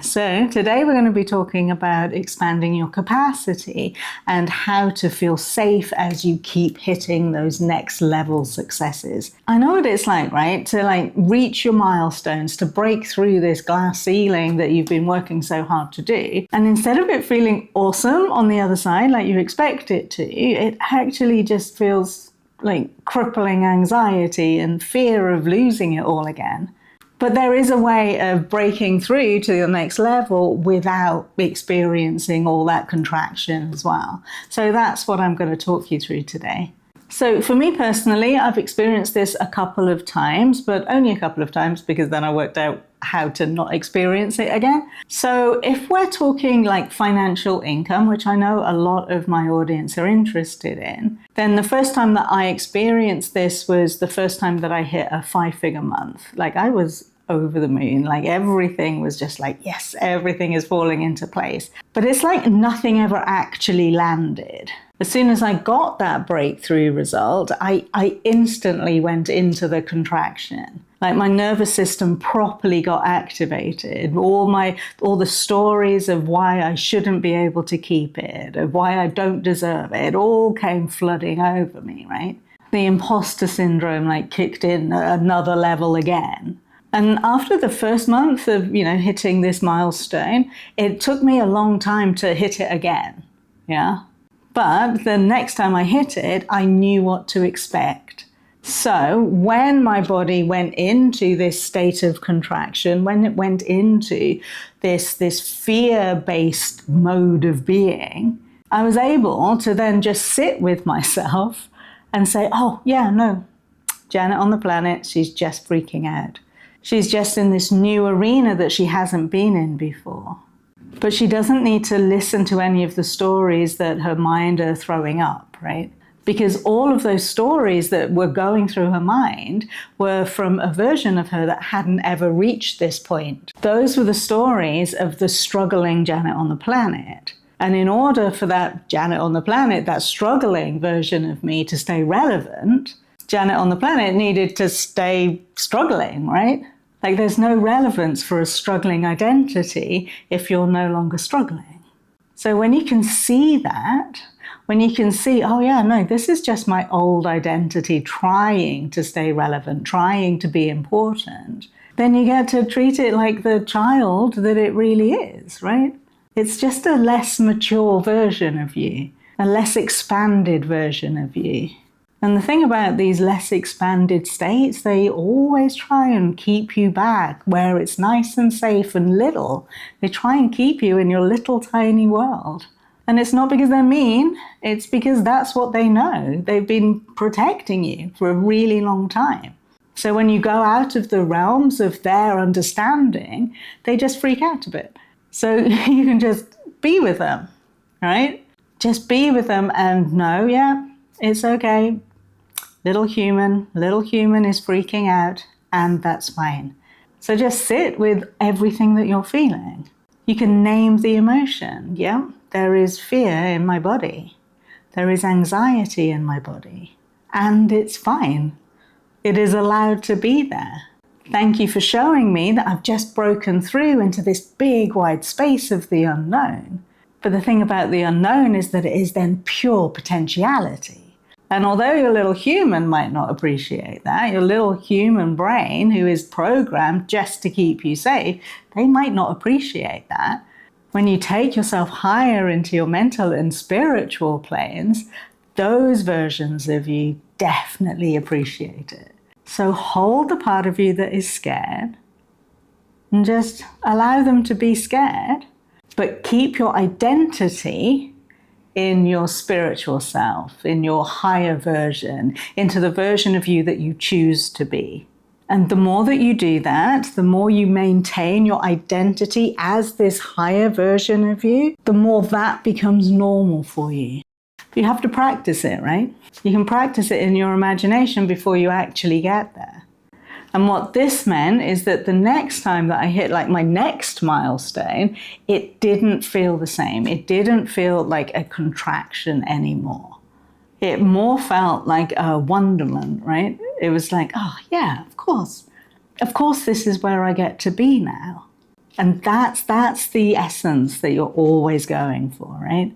So today we're going to be talking about expanding your capacity and how to feel safe as you keep hitting those next level successes. I know what it's like, right? To reach your milestones, to break through this glass ceiling that you've been working so hard to do. And instead of it feeling awesome on the other side, like you expect it to, it actually just feels like crippling anxiety and fear of losing it all again. But there is a way of breaking through to the next level without experiencing all that contraction as well. So that's what I'm going to talk you through today. So for me personally, I've experienced this a couple of times, but only a couple of times because then I worked out how to not experience it again. So if we're talking like financial income, which I know a lot of my audience are interested in, then the first time that I experienced this was the first time that I hit a 5-figure month. Like I was over the moon, like everything was just like, yes, everything is falling into place. But it's like nothing ever actually landed. As soon as I got that breakthrough result, I instantly went into the contraction. Like my nervous system properly got activated. All the stories of why I shouldn't be able to keep it, of why I don't deserve it, all came flooding over me, right? The imposter syndrome kicked in another level again. And after the first month of, hitting this milestone, it took me a long time to hit it again. Yeah. But the next time I hit it, I knew what to expect. So when my body went into this state of contraction, when it went into this fear-based mode of being, I was able to then just sit with myself and say, oh, yeah, no, Janet on the planet, she's just freaking out. She's just in this new arena that she hasn't been in before. But she doesn't need to listen to any of the stories that her mind are throwing up, right? Because all of those stories that were going through her mind were from a version of her that hadn't ever reached this point. Those were the stories of the struggling Janet on the planet. And in order for that Janet on the planet, that struggling version of me to stay relevant, Janet on the planet needed to stay struggling, right? Like there's no relevance for a struggling identity if you're no longer struggling. So when you can see that, when you can see, oh yeah, no, this is just my old identity trying to stay relevant, trying to be important, then you get to treat it like the child that it really is, right? It's just a less mature version of you, a less expanded version of you. And the thing about these less expanded states, they always try and keep you back where it's nice and safe and little. They try and keep you in your little tiny world. And it's not because they're mean, it's because that's what they know. They've been protecting you for a really long time. So when you go out of the realms of their understanding, they just freak out a bit. So you can just be with them, right? Just be with them and know, yeah, it's okay. Little human is freaking out, and that's fine. So just sit with everything that you're feeling. You can name the emotion. Yeah, there is fear in my body. There is anxiety in my body. And it's fine. It is allowed to be there. Thank you for showing me that I've just broken through into this big wide space of the unknown. But the thing about the unknown is that it is then pure potentiality. And although your little human might not appreciate that, your little human brain who is programmed just to keep you safe, they might not appreciate that. When you take yourself higher into your mental and spiritual planes, those versions of you definitely appreciate it. So hold the part of you that is scared and just allow them to be scared, but keep your identity in your spiritual self, in your higher version, into the version of you that you choose to be. And the more that you do that, the more you maintain your identity as this higher version of you, the more that becomes normal for you. You have to practice it, right? You can practice it in your imagination before you actually get there. And what this meant is that the next time that I hit my next milestone, it didn't feel the same. It didn't feel like a contraction anymore. It more felt like a wonderment, right? It was like, oh yeah, of course. Of course this is where I get to be now. And that's the essence that you're always going for, right?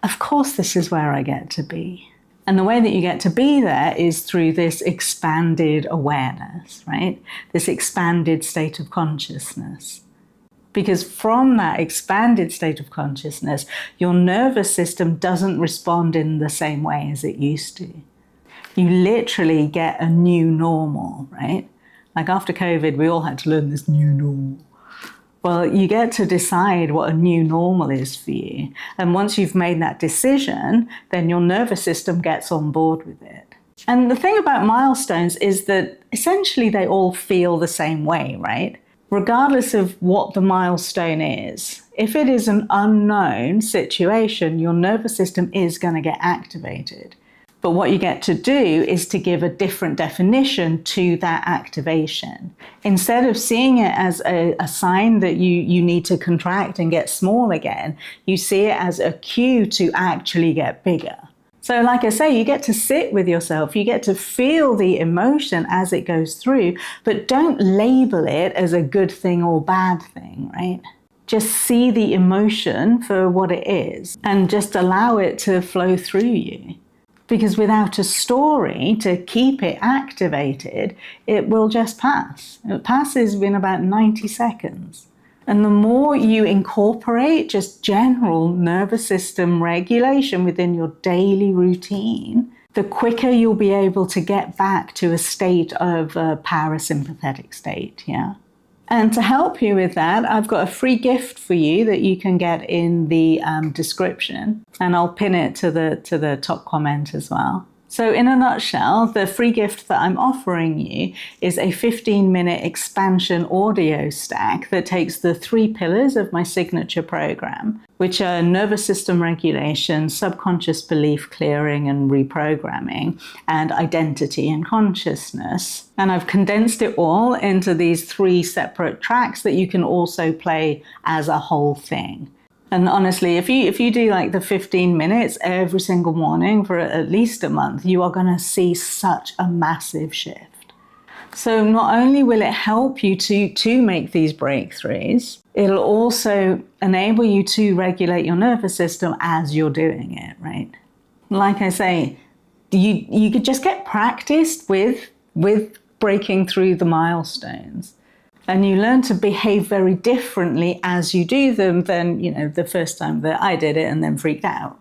Of course, this is where I get to be. And the way that you get to be there is through this expanded awareness, right? This expanded state of consciousness. Because from that expanded state of consciousness, your nervous system doesn't respond in the same way as it used to. You literally get a new normal, right? Like after COVID, we all had to learn this new normal. Well, you get to decide what a new normal is for you. And once you've made that decision, then your nervous system gets on board with it. And the thing about milestones is that essentially they all feel the same way, right? Regardless of what the milestone is. If it is an unknown situation, your nervous system is going to get activated. But what you get to do is to give a different definition to that activation. Instead of seeing it as a sign that you need to contract and get small again, you see it as a cue to actually get bigger. So like I say, you get to sit with yourself, you get to feel the emotion as it goes through, but don't label it as a good thing or bad thing, right? Just see the emotion for what it is and just allow it to flow through you. Because without a story to keep it activated, it will just pass. It passes in about 90 seconds. And the more you incorporate just general nervous system regulation within your daily routine, the quicker you'll be able to get back to a state of a parasympathetic state, yeah? And to help you with that, I've got a free gift for you that you can get in the description, and I'll pin it to the top comment as well. So in a nutshell, the free gift that I'm offering you is a 15-minute expansion audio stack that takes the 3 pillars of my signature program, which are nervous system regulation, subconscious belief clearing and reprogramming, and identity and consciousness. And I've condensed it all into these 3 separate tracks that you can also play as a whole thing. And honestly, if you do like the 15 minutes every single morning for at least a month, you are going to see such a massive shift. So not only will it help you to make these breakthroughs, it'll also enable you to regulate your nervous system as you're doing it, right? Like I say, you could just get practiced with breaking through the milestones. And you learn to behave very differently as you do them than, the first time that I did it and then freaked out.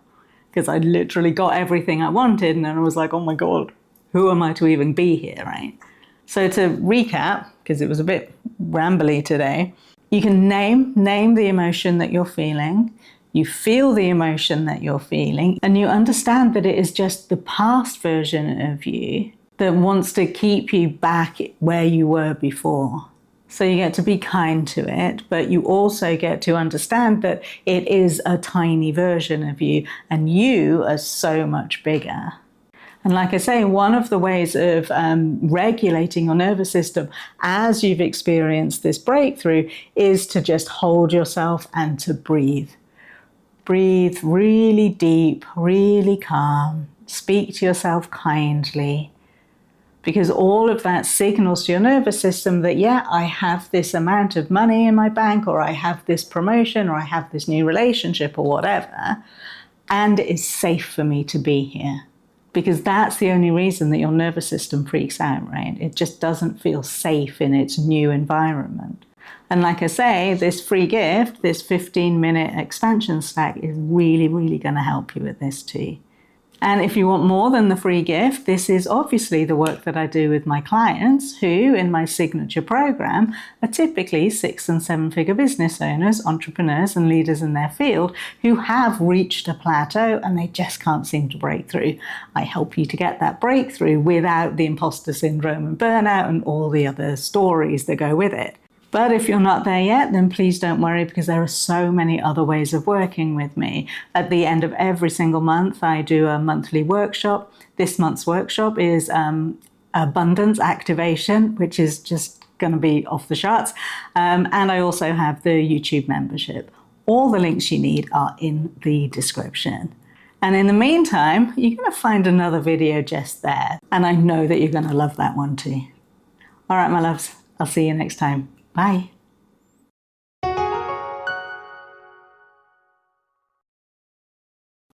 Because I literally got everything I wanted and then I was like, oh my God, who am I to even be here, right? So to recap, because it was a bit rambly today, you can name the emotion that you're feeling. You feel the emotion that you're feeling, and you understand that it is just the past version of you that wants to keep you back where you were before. So you get to be kind to it, but you also get to understand that it is a tiny version of you and you are so much bigger. And like I say, one of the ways of regulating your nervous system as you've experienced this breakthrough is to just hold yourself and to breathe. Breathe really deep, really calm. Speak to yourself kindly. Because all of that signals to your nervous system that, yeah, I have this amount of money in my bank, or I have this promotion, or I have this new relationship, or whatever, and it's safe for me to be here. Because that's the only reason that your nervous system freaks out, right? It just doesn't feel safe in its new environment. And like I say, this free gift, this 15-minute expansion stack is really, really going to help you with this too. And if you want more than the free gift, this is obviously the work that I do with my clients who, in my signature program, are typically 6- and 7-figure business owners, entrepreneurs, and leaders in their field who have reached a plateau and they just can't seem to break through. I help you to get that breakthrough without the imposter syndrome and burnout and all the other stories that go with it. But if you're not there yet, then please don't worry, because there are so many other ways of working with me. At the end of every single month, I do a monthly workshop. This month's workshop is abundance activation, which is just going to be off the charts. And I also have the YouTube membership. All the links you need are in the description. And in the meantime, you're going to find another video just there. And I know that you're going to love that one too. All right, my loves, I'll see you next time. Bye.